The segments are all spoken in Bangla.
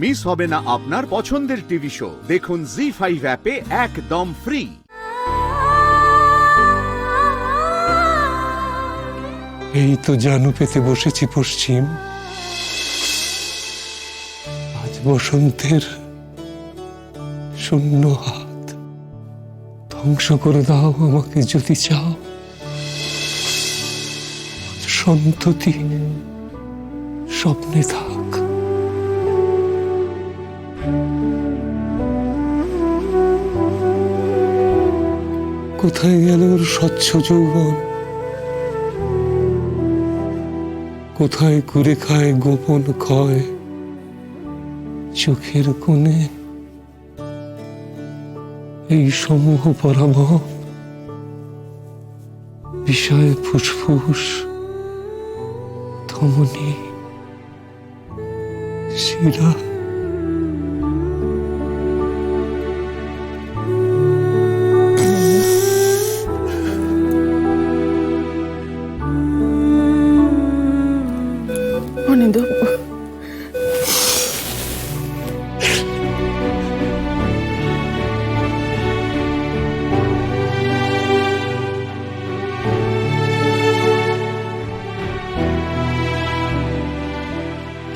মিস হবে না আপনার পছন্দের টিভি শো। দেখুন জি5 অ্যাপে একদম ফ্রি। এই তো জানু পেতে বসেছি পশ্চিম, আজ বসন্তের শূন্য হাত। ধ্বংস করে দাও আমাকে যদি চাও, সন্ততি স্বপ্নে থাক। কোথায় গেল ওর স্বচ্ছ যৌবন, কোথায় ঘুরে খায় গোপন ক্ষয় চোখের কোণে। এই সমূহ পরাভব বিষয়ে ফুসফুস ধমনী শিরা। অনিন্দ,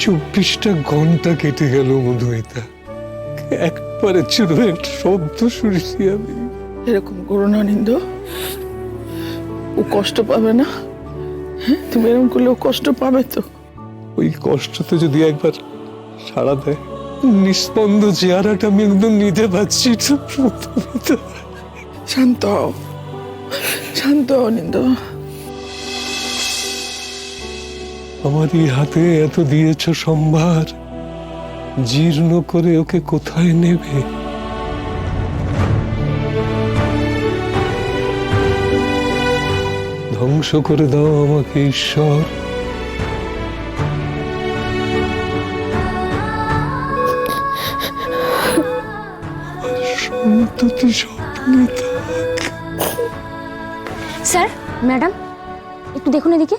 চব্বিশটা ঘন্টা কেটে গেল মধুমিতা, একবারে ছিল একটা শব্দ শুনেছি আমি। এরকম করো না অনিন্দ, ও কষ্ট পাবে না? হ্যাঁ, তুমি এরকম করলে ও কষ্ট পাবে তো। ওই কষ্টতে যদি একবার সাড়া দেয়, নিস্পন্দ চেহারাটা আমি একদম নিতে পারছি তো মধুমিতা। শান্ত হও, শান্ত হও অনিন্দ। আমার এই হাতে এত দিয়েছ সম্ভার, জীর্ণ করে ওকে কোথায় নেবে? ধ্বংস করে দাও আমাকে ঈশ্বর। সন্ততি স্বপ্নে থাক। স্যার, ম্যাডাম, একটু দেখুন এদিকে।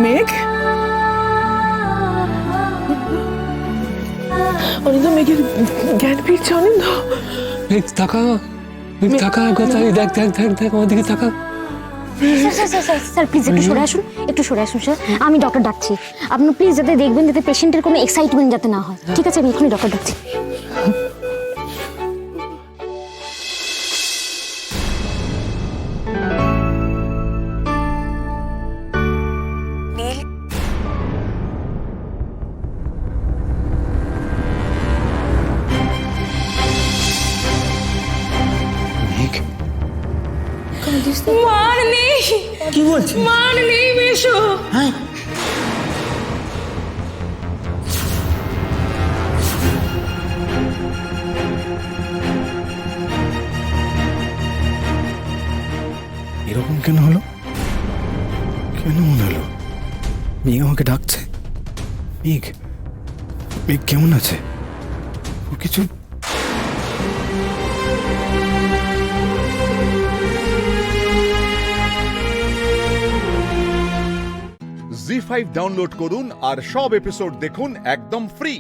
মেঘ, অনিন্দ, মেঘের জ্ঞান ফিরছে। অনিন্দ, মেঘ তাকা, মেঘ তাকা, কোথায়? দেখ দেখ দেখ দেখ আমার দিকে তাকা। স্যার প্লিজ একটু সরে আসুন, একটু সরে আসুন স্যার। আমি ডক্টর ডাকছি, আপনি প্লিজ যাতে দেখবেন যাতে পেশেন্টের কোনো এক্সাইটমেন্ট যাতে না হয়। ঠিক আছে, আমি এখনই ডক্টর ডাকছি। মান নেই, কি বলছিস? মান নেই মেশো। হ্যাঁ, এরকম কেন হলো? কেন মনে হলো মেঘ আমাকে ডাকছে? মেঘ, মেঘ কেমন আছে? ও কিছু জি5 ডাউনলোড করুন আর সব এপিসোড দেখুন একদম ফ্রি।